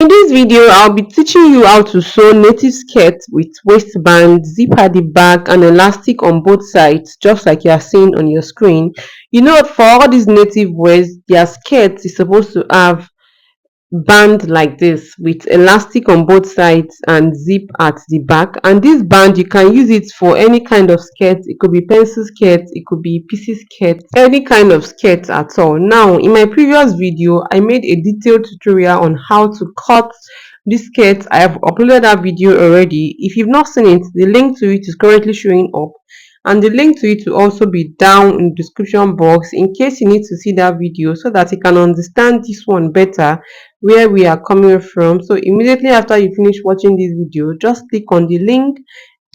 In this video, I'll be teaching you how to sew native skirt with waistband, zip at the back and elastic on both sides, just like you are seeing on your screen. You know, for all these native wears, their skirt is supposed to have band like this with elastic on both sides and zip at the back. And this band, you can use it for any kind of skirt. It could be pencil skirt, it could be pieces skirt, any kind of skirt at all. Now, in my previous video, I made a detailed tutorial on how to cut this skirt. I have uploaded that video already. If you've not seen it, the link to it is currently showing up, and the link to it will also be down in the description box in case you need to see that video so that you can understand this one better, where we are coming from. So immediately after you finish watching this video, just click on the link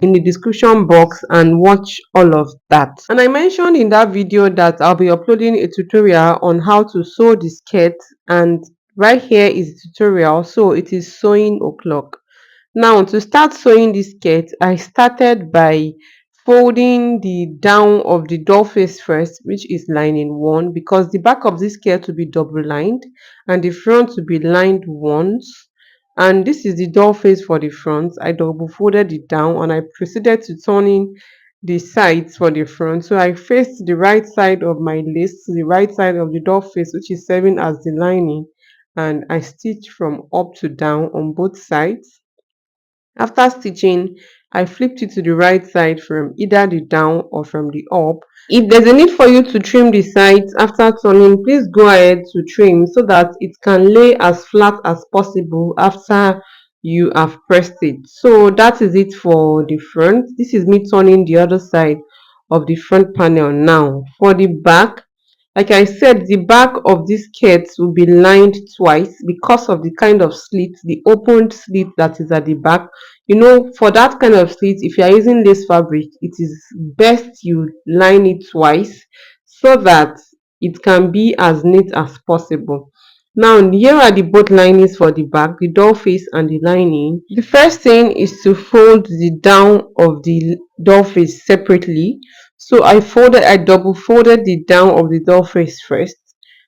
in the description box and watch all of that. And I mentioned in that video that I'll be uploading a tutorial on how to sew the skirt, and right here is the tutorial. So it is sewing o'clock. Now, to start sewing this skirt, I started by folding the down of the doll face first, which is lining one, because the back of this skirt will be double lined and the front will be lined once. And this is the doll face for the front. I double folded it down and I proceeded to turning the sides for the front. So I faced the right side of my lace to the right side of the doll face, which is serving as the lining, and I stitched from up to down on both sides. After stitching, I flipped it to the right side from either the down or from the up. If there's a need for you to trim the sides after turning, please go ahead to trim so that it can lay as flat as possible after you have pressed it. So that is it for the front. This is me turning the other side of the front panel. Now for the back, like I said, the back of this skirt will be lined twice because of the kind of slit, the opened slit that is at the back. You know, for that kind of slit, if you are using lace fabric, it is best you line it twice so that it can be as neat as possible. Now, here are the both linings for the back, the doll face and the lining. The first thing is to fold the down of the doll face separately. So I double folded the down of the doll face first.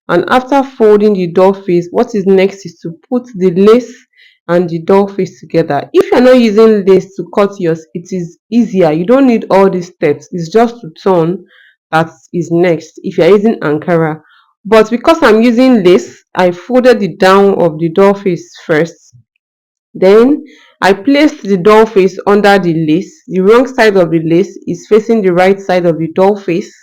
And after folding the doll face, what is next is to put the lace and the doll face together. If you're not using lace to cut yours, it is easier. You don't need all these steps. It's just to turn that is next if you're using Ankara. But because I'm using lace, I folded the down of the doll face first. Then I placed the doll face under the lace. The wrong side of the lace is facing the right side of the doll face.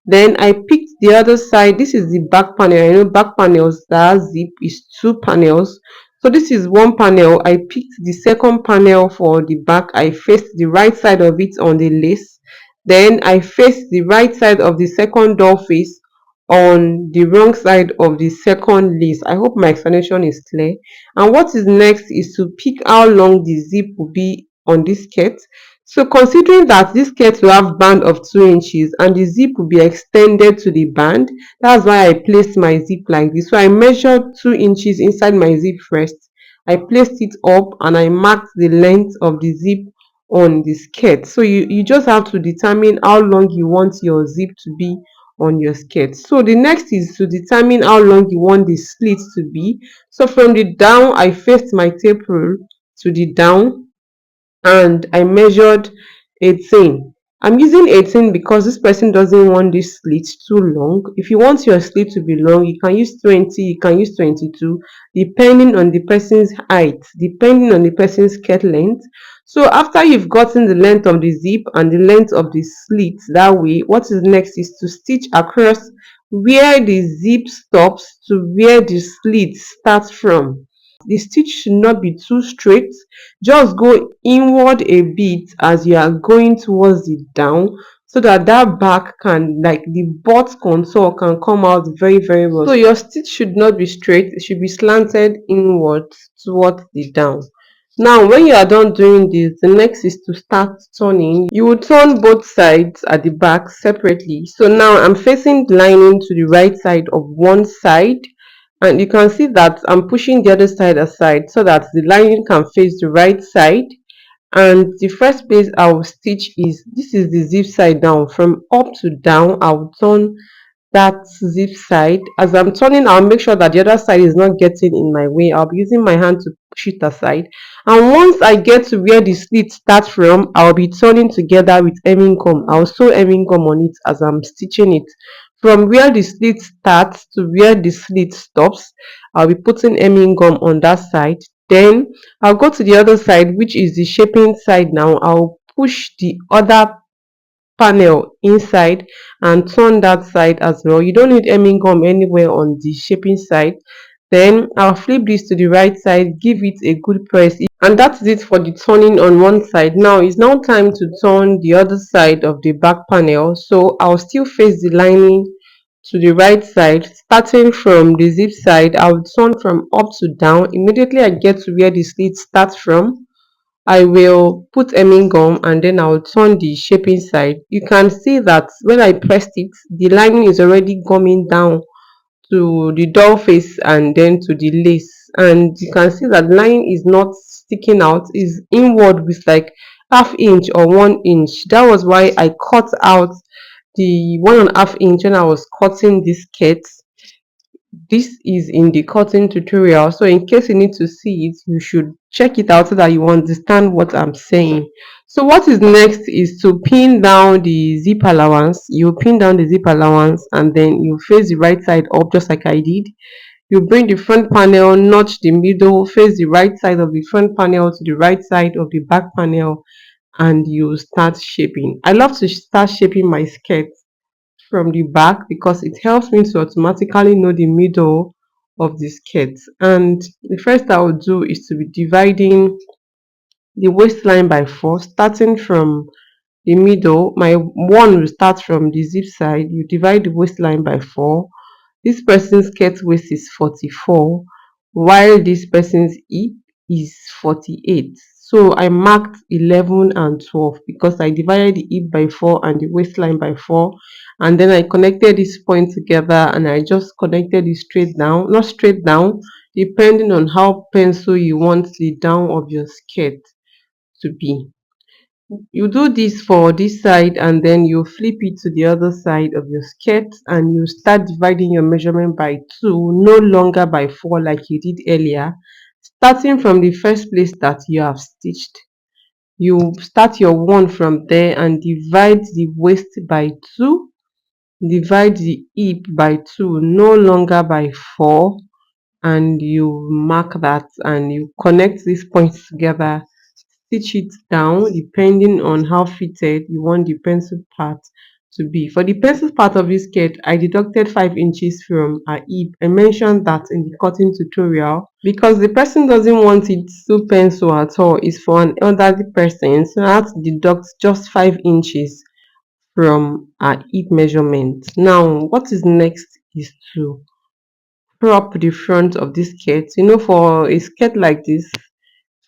Then I picked the other side. This is the back panel. I know back panels that has zip is two panels. So this is one panel. I picked the second panel for the back. I faced the right side of it on the lace. Then I faced the right side of the second doll face on the wrong side of the second lace. I hope my explanation is clear. And what is next is to pick how long the zip will be on this skirt. So considering that this skirt will have band of 2 inches and the zip will be extended to the band, that's why I placed my zip like this. So I measured 2 inches inside my zip first. I placed it up and I marked the length of the zip on the skirt. So you just have to determine how long you want your zip to be on your skirt. So the next is to determine how long you want the slit to be. So from the down, I faced my tape rule to the down and I measured 18. I'm using 18 because this person doesn't want this slit too long. If you want your slit to be long, you can use 20, you can use 22, depending on the person's height, depending on the person's skirt length. So after you've gotten the length of the zip and the length of the slit that way, what is next is to stitch across where the zip stops to where the slit starts from. The stitch should not be too straight. Just go inward a bit as you are going towards the down so that that back can, like the butt contour can come out very well. So your stitch should not be straight, it should be slanted inward towards the down. Now when you are done doing this, the next is to start turning. You will turn both sides at the back separately. So now I'm facing the lining to the right side of one side, and you can see that I'm pushing the other side aside so that the lining can face the right side. And the first place I will stitch is, this is the zip side down. From up to down, I will turn that zip side. As I'm turning, I'll make sure that the other side is not getting in my way. I'll be using my hand to push it aside. And once I get to where the slit starts from, I'll be turning together with hemming gum. I'll sew hemming gum on it as I'm stitching it. From where the slit starts to where the slit stops, I'll be putting hemming gum on that side. Then I'll go to the other side, which is the shaping side now. I'll push the other panel inside and turn that side as well. You don't need hemming gum anywhere on the shaping side. Then I'll flip this to the right side, give it a good press, and that's it for the turning on one side. Now it's now time to turn the other side of the back panel. So I'll still face the lining to the right side. Starting from the zip side, I'll turn from up to down. Immediately I get to where the slit starts from, I will put hemming gum and then I'll turn the shaping side. You can see that when I pressed it, the lining is already coming down to the doll face and then to the lace. And you can see that line is not sticking out, is inward with like half inch or 1 inch. That was why I cut out the 1.5 inch when I was cutting this skirt. This is in the cutting tutorial, so in case you need to see it, you should check it out so that you understand what I'm saying. So what is next is to pin down the zip allowance. You pin down the zip allowance and then you face the right side up just like I did. You bring the front panel, notch the middle, face the right side of the front panel to the right side of the back panel, and you start shaping. I love to start shaping my skirt from the back because it helps me to automatically know the middle of the skirt. And the first I will do is to be dividing the waistline by 4, starting from the middle. My one will start from the zip side. You divide the waistline by 4. This person's skirt waist is 44, while this person's hip is 48. So I marked 11 and 12 because I divided the hip by 4 and the waistline by 4. And then I connected this point together and I just connected it straight down, not straight down, depending on how pencil you want the down of your skirt to be. You do this for this side and then you flip it to the other side of your skirt and you start dividing your measurement by 2, no longer by 4 like you did earlier. Starting from the first place that you have stitched, you start your 1 from there and divide the waist by 2, divide the hip by 2, no longer by 4, and you mark that and you connect these points together, stitch it down depending on how fitted you want the pencil part to be. For the pencil part of this skirt, I deducted 5 inches from her hip. I mentioned that in the cutting tutorial because the person doesn't want it to pencil at all. It's for an elderly person, so I have to deduct just 5 inches from her hip measurement. Now, what is next is to crop the front of this skirt. You know, for a skirt like this,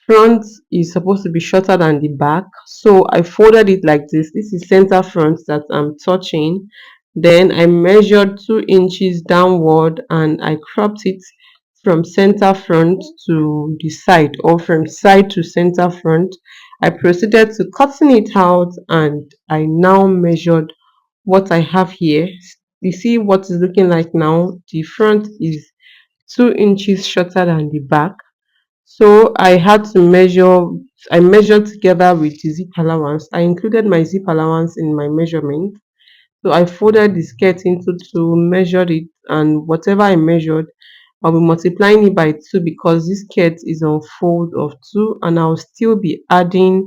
front is supposed to be shorter than the back, so I folded it like this is center front that I'm touching. Then I measured 2 inches downward and I cropped it from center front to the side, or from side to center front. I proceeded to cutting it out and I now measured what I have here. You see what is looking like now. The front is 2 inches shorter than the back, so I had to measure. I measured together with the zip allowance. I included my zip allowance in my measurement. So I folded the skirt into two, measured it, and whatever I measured, I'll be multiplying it by 2 because this skirt is on fold of 2, and I'll still be adding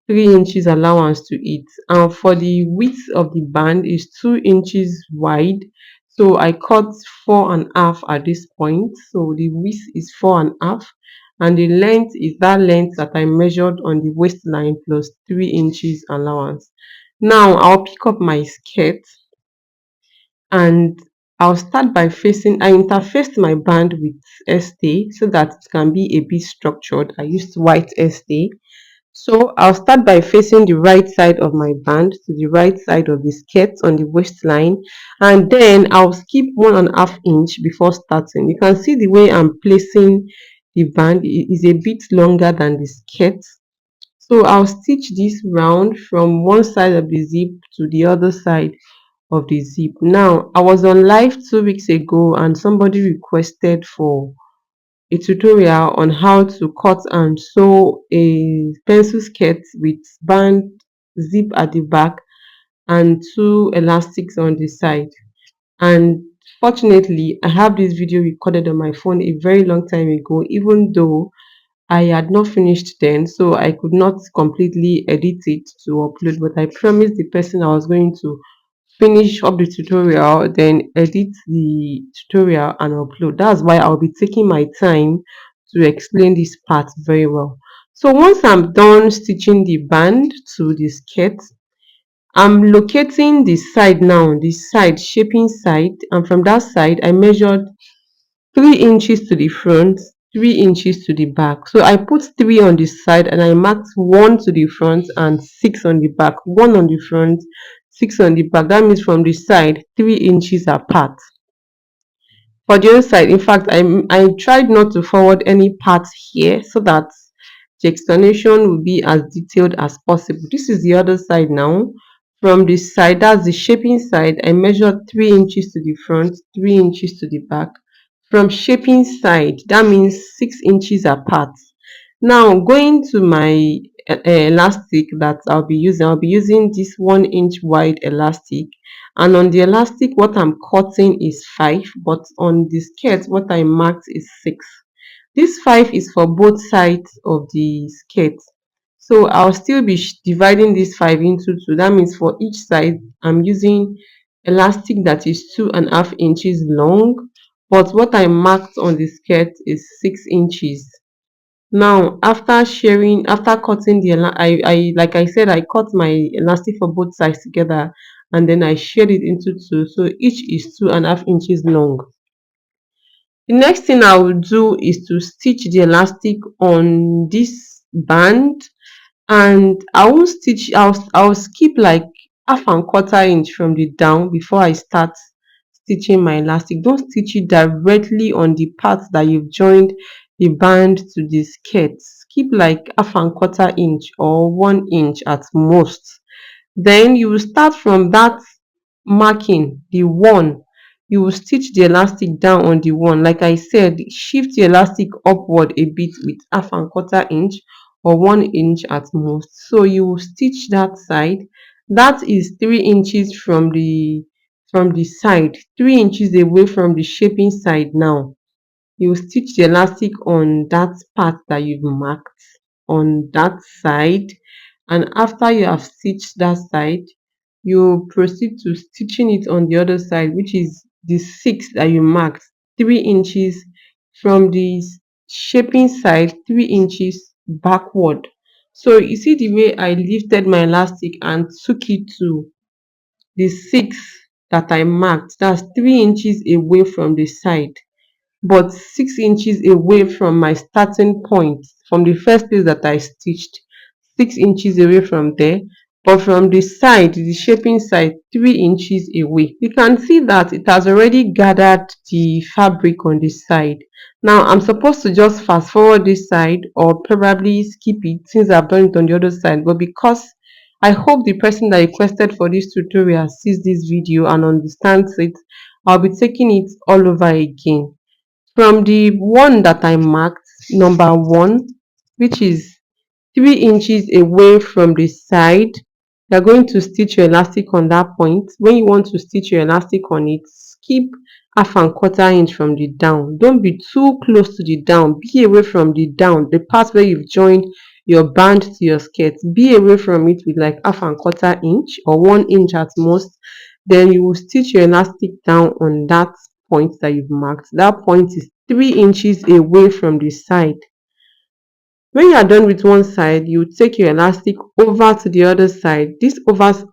3 inches allowance to it. And for the width of the band is 2 inches wide. So I cut 4.5 at this point. So the width is 4.5 and the length is that length that I measured on the waistline plus 3 inches allowance. Now I'll pick up my skirt and I'll start by facing, I interfaced my band with stay so that it can be a bit structured. I used white stay. So I'll start by facing the right side of my band to the right side of the skirt on the waistline, and then I'll skip 1.5 inch before starting. You can see the way I'm placing the band is a bit longer than the skirt. So I'll stitch this round from one side of the zip to the other side of the zip. Now, I was on live 2 weeks ago and somebody requested for a tutorial on how to cut and sew a pencil skirt with band zip at the back and two elastics on the side. And fortunately, I have this video recorded on my phone a very long time ago, even though I had not finished then, so I could not completely edit it to upload. But I promised the person I was going to finish up the tutorial, then edit the tutorial and upload. That's why I'll be taking my time to explain this part very well. So once I'm done stitching the band to the skirt, I'm locating the side now, the side shaping side, and from that side I measured 3 inches to the front, 3 inches to the back. So I put 3 on the side and I marked 1 to the front and 6 on the back. 1 on the front, 6 on the back. That means from the side, 3 inches apart. For the other side, in fact, I tried not to forward any parts here so that the explanation will be as detailed as possible. This is the other side now. From this side, that's the shaping side, I measured 3 inches to the front, 3 inches to the back. From shaping side, that means 6 inches apart. Now going to my elastic that I'll be using this 1 inch wide elastic, and on the elastic what I'm cutting is 5, but on the skirt what I marked is 6. This 5 is for both sides of the skirt, so I'll still be dividing this 5 into 2. That means for each side I'm using elastic that is 2.5 inches long, but what I marked on the skirt is 6 inches. Now, after cutting I like I said, I cut my elastic for both sides together, and then I shared it into two, so each is 2.5 inches long. The next thing I will do is to stitch the elastic on this band, and I'll skip like half and quarter inch from the down before I start stitching my elastic. Don't stitch it directly on the part that you've joined the band to the skirt. Skip like half and quarter inch or 1 inch at most. Then you will start from that marking, the one. You will stitch the elastic down on the one. Like I said, shift the elastic upward a bit with half and quarter inch or 1 inch at most. So you will stitch that side. That is 3 inches from the side, 3 inches away from the shaping side. Now you stitch the elastic on that part that you've marked on that side, and after you have stitched that side, you proceed to stitching it on the other side, which is the 6 that you marked, 3 inches from the shaping side, 3 inches backward. So you see the way I lifted my elastic and took it to the 6 that I marked, that's 3 inches away from the side, but 6 inches away from my starting point, from the first place that I stitched, 6 inches away from there, but from the side, the shaping side, 3 inches away. You can see that it has already gathered the fabric on this side. Now I'm supposed to just fast forward this side or probably skip it since I've done it on the other side, but because I hope the person that requested for this tutorial sees this video and understands it, I'll be taking it all over again. From the one that I marked, number one, which is 3 inches away from the side, you're going to stitch your elastic on that point. When you want to stitch your elastic on it, skip half and quarter inch from the down. Don't be too close to the down. Be away from the down, the part where you've joined your band to your skirt. Be away from it with like half and quarter inch or 1 inch at most. Then you will stitch your elastic down on that point that you've marked. That point is 3 inches away from the side. When you are done with one side, you take your elastic over to the other side. This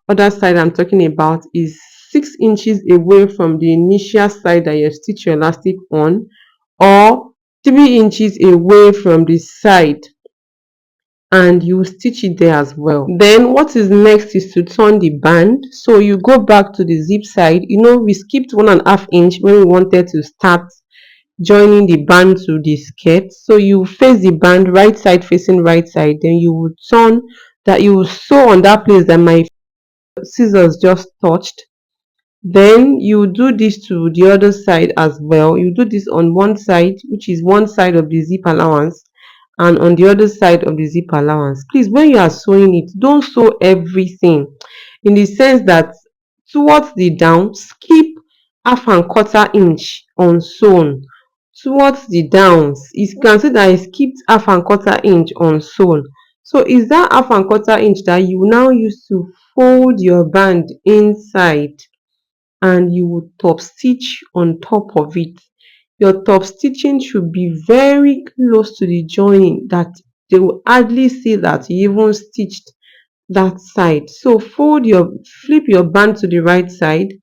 other side I'm talking about is 6 inches away from the initial side that you stitch your elastic on, or 3 inches away from the side, and you stitch it there as well. Then what is next is to turn the band. So you go back to the zip side. You know, we skipped 1.5 inch when we wanted to start joining the band to the skirt. So you face the band right side facing right side, then you will turn that, you will sew on that place that my scissors just touched. Then you do this to the other side as well. You do this on one side, which is one side of the zip allowance, and on the other side of the zip allowance. Please, when you are sewing it, don't sew everything, in the sense that towards the down, skip half and quarter inch on sewn. Towards the downs, you can see that I skipped half and quarter inch on sewn. So is that half and quarter inch that you now use to fold your band inside, and you will top stitch on top of it. Your top stitching should be very close to the joining, that they will hardly see that you even stitched that side. So flip your band to the right side,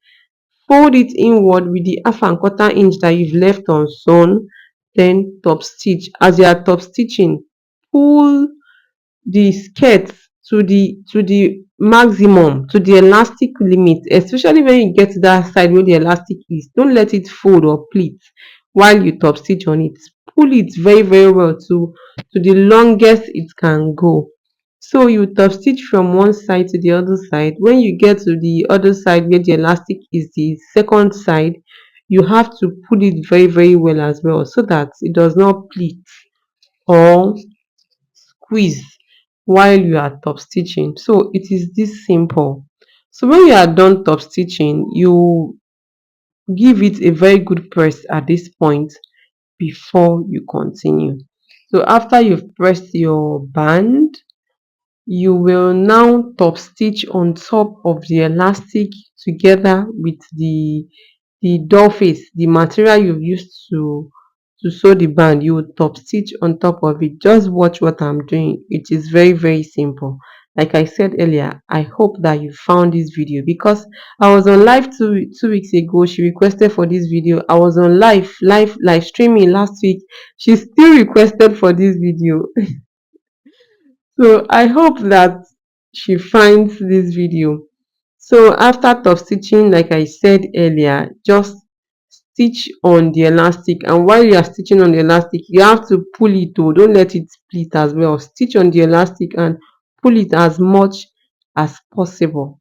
fold it inward with the half and quarter inch that you've left unsewn, then top stitch. As you are top stitching, pull the skirt to the maximum, to the elastic limit, especially when you get to that side where the elastic is. Don't let it fold or pleat while you top stitch on it. Pull it very very well to the longest it can go. So you top stitch from one side to the other side. When you get to the other side where the elastic is, the second side, you have to pull it very very well as well, so that it does not pleat or squeeze while you are top stitching. So it is this simple. So when you are done top stitching, you give it a very good press at this point before you continue. So after you've pressed your band, you will now top stitch on top of the elastic together with the doll face, the material you've used to sew the band. You will top stitch on top of it. Just watch what I'm doing. It is very very simple. Like I said earlier, I hope that you found this video, because I was on live 2 weeks ago. She requested for this video. I was on live streaming last week. She still requested for this video. So I hope that she finds this video. So after top stitching, like I said earlier, just stitch on the elastic, and while you are stitching on the elastic, you have to pull it though, don't let it split as well. Stitch on the elastic and pull it as much as possible.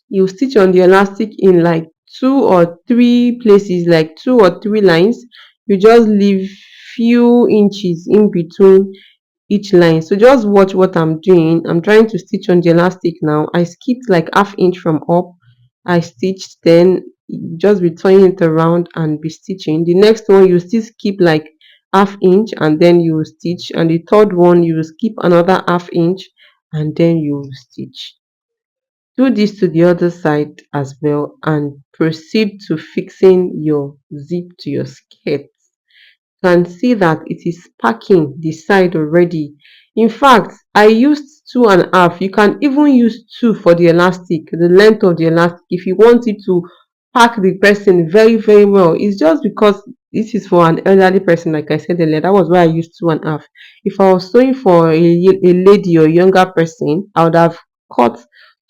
You stitch on the elastic in like 2 or 3 places, like 2 or 3 lines. You just leave few inches in between each line. So just watch what I'm doing. I'm trying to stitch on the elastic now. I skipped like half inch from up. I stitched, then just be turning it around and be stitching. The next one you still skip like half inch, and then you stitch, and the third one you skip another half inch, and then you stitch. Do this to the other side as well, and proceed to fixing your zip to your skirt. Can see that it is packing the side already. In fact, I used 2.5. You can even use 2 for the elastic, the length of the elastic, if you want it to pack the person very very well. It's just because this is for an elderly person, like I said earlier. That was why I used 2.5. If I was sewing for a lady or younger person, I would have cut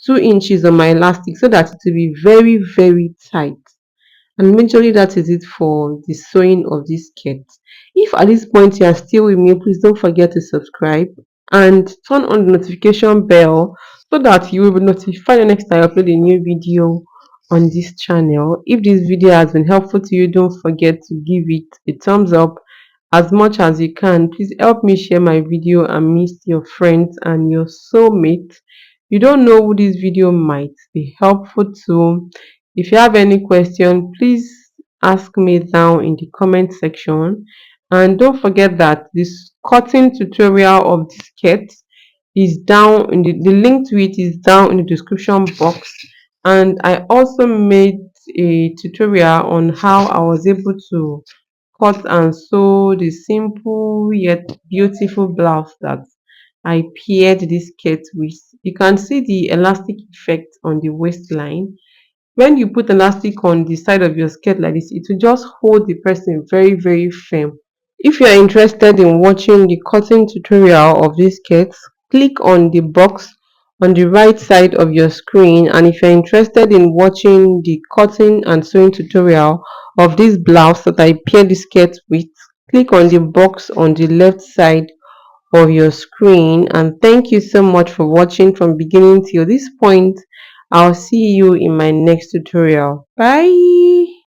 2 inches on my elastic, so that it will be very very tight. And majorly that is it for the sewing of this skirt. If at this point you are still with me, please don't forget to subscribe and turn on the notification bell, so that you will be notified the next time I upload a new video on this channel. If this video has been helpful to you, don't forget to give it a thumbs up as much as you can. Please help me share my video amidst your friends and your soulmate. You don't know who this video might be helpful to. If you have any question, please ask me down in the comment section. And don't forget that this cutting tutorial of the skirt is down in the link to it is down in the description box. And I also made a tutorial on how I was able to cut and sew the simple yet beautiful blouse that I paired this skirt with. You can see the elastic effect on the waistline. When you put elastic on the side of your skirt like this, it will just hold the person very very firm. If you are interested in watching the cutting tutorial of this skirt, click on the box on the right side of your screen. And if you're interested in watching the cutting and sewing tutorial of this blouse that I paired the skirt with, click on the box on the left side of your screen. And thank you so much for watching from beginning till this point. I'll see you in my next tutorial. Bye.